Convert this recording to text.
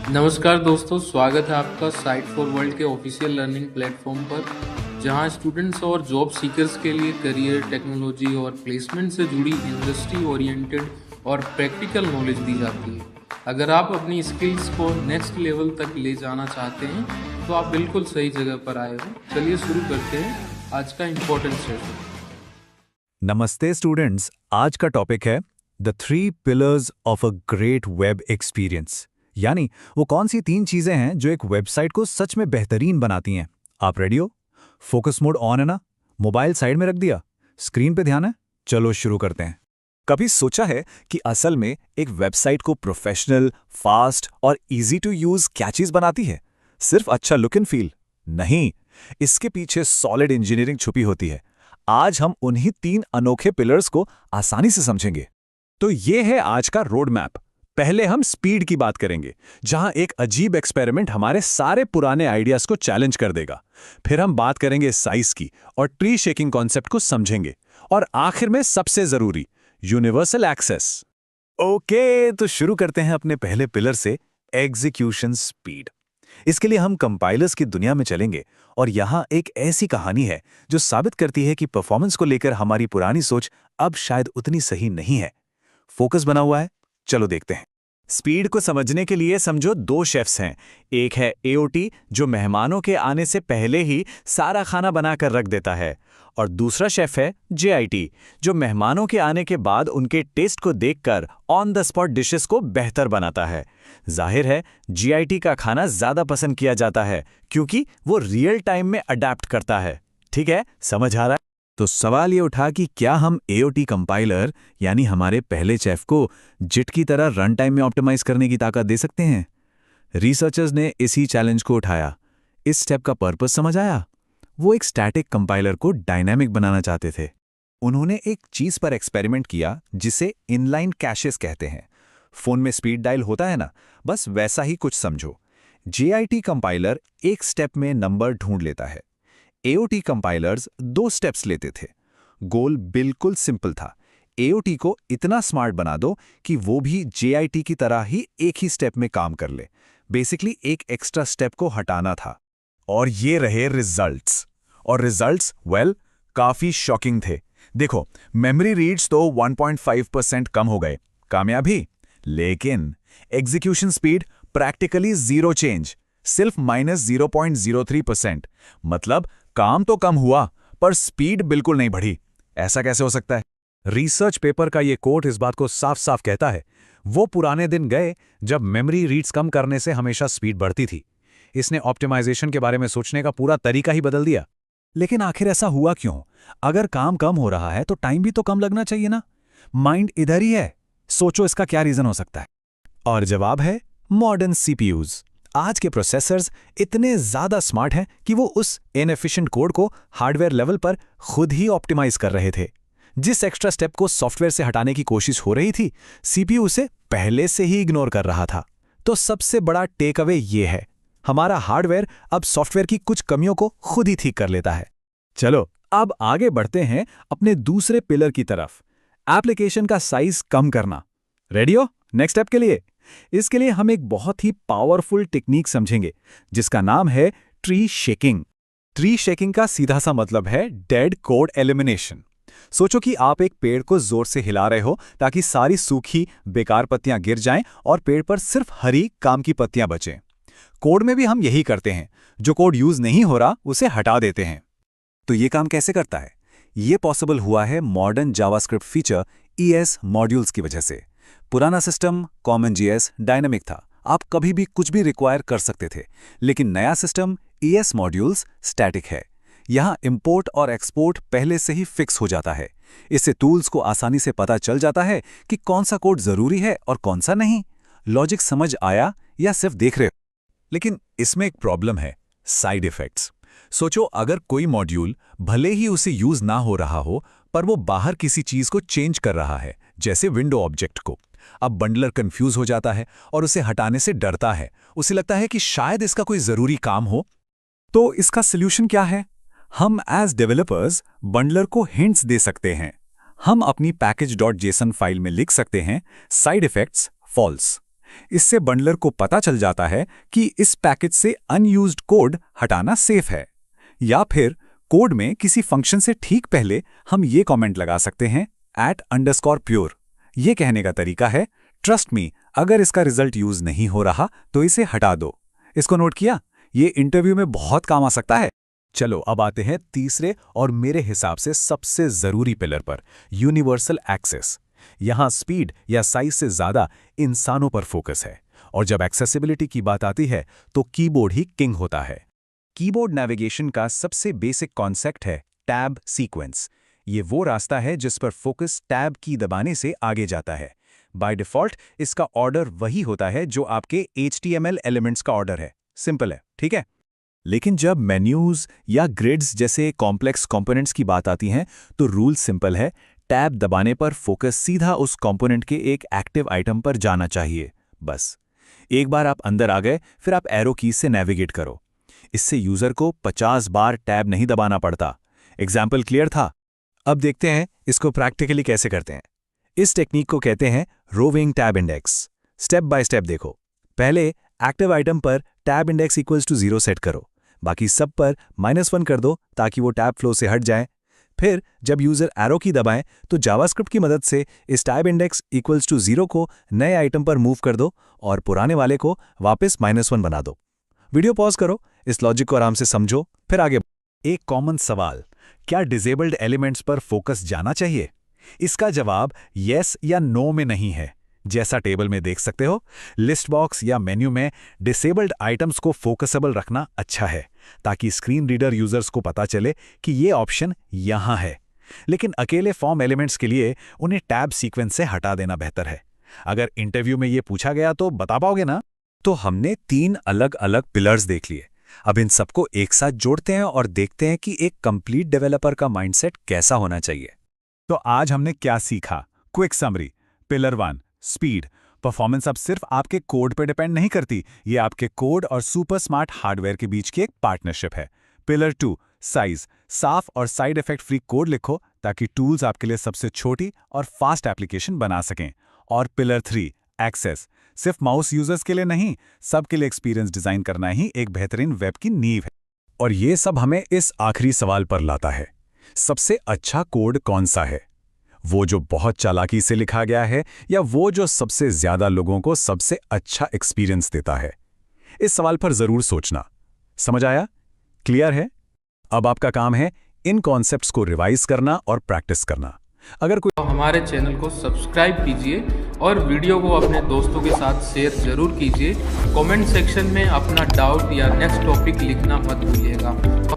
नमस्कार दोस्तों, स्वागत है आपका साइट फॉर वर्ल्ड के ऑफिशियल लर्निंग प्लेटफॉर्म पर, जहां स्टूडेंट्स और जॉब सीकर्स के लिए करियर, टेक्नोलॉजी और प्लेसमेंट से जुड़ी इंडस्ट्री ओरिएंटेड और प्रैक्टिकल नॉलेज दी जाती है। अगर आप अपनी स्किल्स को नेक्स्ट लेवल तक ले जाना चाहते हैं तो आप बिल्कुल सही जगह पर आए हो। चलिए शुरू करते हैं आज का इम्पोर्टेंट सेशन। नमस्ते स्टूडेंट्स, आज का टॉपिक है the 3 pillars of a great web experience. यानी वो कौन सी 3 चीजें हैं जो एक वेबसाइट को सच में बेहतरीन बनाती हैं। आप रेडी हो? फोकस मोड ऑन है ना? मोबाइल साइड में रख दिया? स्क्रीन पे ध्यान है? चलो शुरू करते हैं। कभी सोचा है कि असल में एक वेबसाइट को प्रोफेशनल, फास्ट और इजी टू यूज क्या चीज बनाती है? सिर्फ अच्छा लुक एंड फील नहीं, इसके पीछे सॉलिड इंजीनियरिंग छुपी होती है। आज हम उन्हीं 3 अनोखे पिलर्स को आसानी से समझेंगे। तो ये है आज का रोड मैप। पहले हम स्पीड की बात करेंगे, जहां एक अजीब एक्सपेरिमेंट हमारे सारे पुराने आइडियाज को चैलेंज कर देगा। फिर हम बात करेंगे साइज की और ट्री शेकिंग कॉन्सेप्ट को समझेंगे। और आखिर में सबसे जरूरी, यूनिवर्सल एक्सेस। ओके, तो शुरू करते हैं अपने पहले पिलर से, एग्जीक्यूशन स्पीड। इसके लिए हम कंपाइलर्स की दुनिया में चलेंगे और यहाँ एक ऐसी कहानी है जो साबित करती है कि परफॉर्मेंस को लेकर हमारी पुरानी सोच अब शायद उतनी सही नहीं है। फोकस बना हुआ है, चलो देखते हैं। स्पीड को समझने के लिए समझो 2 शेफ्स हैं। एक है एओटी, जो मेहमानों के आने से पहले ही सारा खाना बनाकर रख देता है, और दूसरा शेफ है जेआईटी, जो मेहमानों के आने के बाद उनके टेस्ट को देखकर ऑन द स्पॉट डिशेस को बेहतर बनाता है। जाहिर है जीआईटी का खाना ज्यादा पसंद किया जाता है क्योंकि वो रियल टाइम में अडैप्ट करता है। ठीक है, समझ आ रहा है? तो सवाल ये उठा कि क्या हम एओटी कंपाइलर यानी हमारे पहले शेफ को जिट की तरह रन टाइम में ऑप्टिमाइज करने की ताकत दे सकते हैं? रिसर्चर्स ने इसी चैलेंज को उठाया। इस स्टेप का पर्पस समझ आया? वो एक स्टैटिक कंपाइलर को डायनामिक बनाना चाहते थे। उन्होंने एक चीज पर एक्सपेरिमेंट किया जिसे इनलाइन कैशेस कहते हैं। फोन में स्पीड डायल होता है ना, बस वैसा ही कुछ समझो। जेआईटी कंपाइलर एक स्टेप में नंबर ढूंढ लेता है, एओटी कंपाइलर्स 2 स्टेप्स लेते थे। गोल बिल्कुल सिंपल था, एओटी को इतना स्मार्ट बना दो कि वो भी जेआईटी की तरह ही एक ही स्टेप में काम कर ले। बेसिकली एक एक्स्ट्रा स्टेप को हटाना था। और ये रहे रिजल्ट्स। और रिजल्ट्स काफी शॉकिंग थे। देखो, मेमोरी रीड्स तो 1.5% कम हो गए, कामयाबी। लेकिन execution speed practically zero change, सिर्फ -0.03%। मतलब काम तो कम हुआ पर स्पीड बिल्कुल नहीं बढ़ी। ऐसा कैसे हो सकता है? रिसर्च पेपर का ये कोट इस बात को साफ साफ कहता है। वो पुराने दिन गए जब मेमोरी रीड्स कम करने से हमेशा स्पीड बढ़ती थी। इसने ऑप्टिमाइजेशन के बारे में सोचने का पूरा तरीका ही बदल दिया। लेकिन आखिर ऐसा हुआ क्यों? अगर काम कम हो रहा है तो टाइम भी तो कम लगना चाहिए ना? माइंड इधर ही है। सोचो इसका क्या रीजन हो सकता है? और जवाब है मॉडर्न सीपीयूज। आज के प्रोसेसर्स इतने ज्यादा स्मार्ट हैं कि वो उस इनएफिशिएंट कोड को हार्डवेयर लेवल पर खुद ही ऑप्टिमाइज कर रहे थे। जिस एक्स्ट्रा स्टेप को सॉफ्टवेयर से हटाने की कोशिश हो रही थी, सीपीयू उसे पहले से ही इग्नोर कर रहा था। तो सबसे बड़ा टेक अवे ये है, हमारा हार्डवेयर अब सॉफ्टवेयर की कुछ कमियों को खुद ही ठीक कर लेता है। चलो अब आगे बढ़ते हैं अपने दूसरे पिलर की तरफ, एप्लीकेशन का साइज कम करना। रेडी हो नेक्स्ट स्टेप के लिए? इसके लिए हम एक बहुत ही पावरफुल टेक्निक समझेंगे जिसका नाम है ट्री शेकिंग। ट्री शेकिंग का सीधा सा मतलब है डेड कोड एलिमिनेशन। सोचो कि आप एक पेड़ को जोर से हिला रहे हो ताकि सारी सूखी बेकार पत्तियां गिर जाएं और पेड़ पर सिर्फ हरी काम की पत्तियां बचें। कोड में भी हम यही करते हैं, जो कोड यूज नहीं हो रहा उसे हटा देते हैं। तो ये काम कैसे करता है? ये पॉसिबल हुआ है modern JavaScript feature ES modules की वजह से। पुराना सिस्टम CommonJS डायनामिक था, आप कभी भी कुछ भी रिक्वायर कर सकते थे। लेकिन नया सिस्टम ES मॉड्यूल्स स्टैटिक है। यहाँ इंपोर्ट और एक्सपोर्ट पहले से ही फिक्स हो जाता है। इससे टूल्स को आसानी से पता चल जाता है कि कौन सा कोड जरूरी है और कौन सा नहीं। लॉजिक समझ आया या सिर्फ देख रहे हो? लेकिन इसमें एक प्रॉब्लम है, साइड इफेक्ट्स। सोचो अगर कोई मॉड्यूल भले ही उसे यूज ना हो रहा हो पर वो बाहर किसी चीज को चेंज कर रहा है, जैसे विंडो ऑब्जेक्ट को। अब बंडलर कंफ्यूज हो जाता है और उसे हटाने से डरता है। उसे लगता है कि शायद इसका कोई जरूरी काम हो। तो इसका सॉल्यूशन क्या है? हम एज डेवलपर्स बंडलर को हिंट्स दे सकते हैं। हम अपनी package.json फाइल में लिख सकते हैं साइड इफेक्ट्स फॉल्स। इससे बंडलर को पता चल जाता है कि इस पैकेज से अनयूज्ड कोड हटाना सेफ है। या फिर कोड में किसी फंक्शन से ठीक पहले हम ये कमेंट लगा सकते हैं @_pure। ये कहने का तरीका है ट्रस्ट मी, अगर इसका रिजल्ट यूज नहीं हो रहा तो इसे हटा दो। इसको नोट किया? ये इंटरव्यू में बहुत काम आ सकता है। चलो अब आते हैं तीसरे और मेरे हिसाब से सबसे जरूरी पिलर पर, यूनिवर्सल एक्सेस। यहां स्पीड या साइज से ज्यादा इंसानों पर फोकस है, और जब एक्सेसिबिलिटी की बात आती है तो कीबोर्ड ही किंग होता है। कीबोर्ड नेविगेशन का सबसे बेसिक कॉन्सेप्ट है टैब सीक्वेंस। ये वो रास्ता है जिस पर फोकस टैब की दबाने से आगे जाता है। बाय डिफॉल्ट इसका ऑर्डर वही होता है जो आपके HTML एलिमेंट्स का ऑर्डर है। सिंपल है, ठीक है? लेकिन जब मेन्यूज या ग्रिड्स जैसे कॉम्प्लेक्स कंपोनेंट्स की बात आती है तो रूल सिंपल है, टैब दबाने पर फोकस सीधा उस कंपोनेंट के एक एक्टिव आइटम पर जाना चाहिए। बस एक बार आप अंदर आ गए, फिर आप एरो कीज से नेविगेट करो। इससे यूजर को 50 बार टैब नहीं दबाना पड़ता। एग्जाम्पल क्लियर था? अब देखते हैं इसको प्रैक्टिकली कैसे करते हैं। इस टेक्निक को कहते हैं roving tab index. Step by step देखो। पहले एक्टिव आइटम पर tab index equals to 0 set करो, बाकी सब पर -1 कर दो ताकि वो टैब फ्लो से हट जाए। फिर जब यूजर एरो की दबाएं तो जावास्क्रिप्ट की मदद से इस टैब इंडेक्स इक्वल्स टू 0 को नए आइटम पर मूव कर दो और पुराने वाले को वापस -1 बना दो। वीडियो पॉज करो, इस लॉजिक को आराम से समझो, फिर आगे। एक कॉमन सवाल, क्या डिसेबल्ड एलिमेंट्स पर फोकस जाना चाहिए? इसका जवाब यस या नो में नहीं है। जैसा टेबल में देख सकते हो, लिस्ट बॉक्स या मेन्यू में डिसेबल्ड आइटम्स को फोकसेबल रखना अच्छा है, ताकि स्क्रीन रीडर यूजर्स को पता चले कि ये ऑप्शन यहां है। लेकिन अकेले फॉर्म एलिमेंट्स के लिए उन्हें टैब सीक्वेंस से हटा देना बेहतर है। अगर इंटरव्यू में ये पूछा गया तो बता पाओगे ना? तो हमने 3 अलग अलग पिलर्स देख लिए। अब इन सबको एक साथ जोड़ते हैं और देखते हैं कि एक कंप्लीट डेवलपर का माइंडसेट कैसा होना चाहिए। तो आज हमने क्या सीखा? Quick summary. Pillar 1 speed. Performance अब सिर्फ आपके कोड पर डिपेंड नहीं करती, ये आपके कोड और सुपर स्मार्ट हार्डवेयर के बीच की एक पार्टनरशिप है। Pillar 2 size. साफ और साइड इफेक्ट फ्री कोड लिखो ताकि टूल्स आपके लिए सबसे छोटी और फास्ट एप्लीकेशन बना सकें। और पिलर 3 एक्सेस। सिर्फ माउस यूजर्स के लिए नहीं, सबके लिए एक्सपीरियंस डिजाइन करना ही एक बेहतरीन वेब की नींव है। और ये सब हमें इस आखिरी सवाल पर लाता है, सबसे अच्छा कोड कौन सा है? वो जो बहुत चालाकी से लिखा गया है, या वो जो सबसे ज्यादा लोगों को सबसे अच्छा एक्सपीरियंस देता है? इस सवाल पर जरूर सोचना। समझ आया? क्लियर है? अब आपका काम है इन कॉन्सेप्ट्स को रिवाइज करना और प्रैक्टिस करना। अगर कोई हमारे चैनल को सब्सक्राइब कीजिए और वीडियो को अपने दोस्तों के साथ शेयर जरूर कीजिए। कमेंट सेक्शन में अपना डाउट या नेक्स्ट टॉपिक लिखना मत भूलिएगा।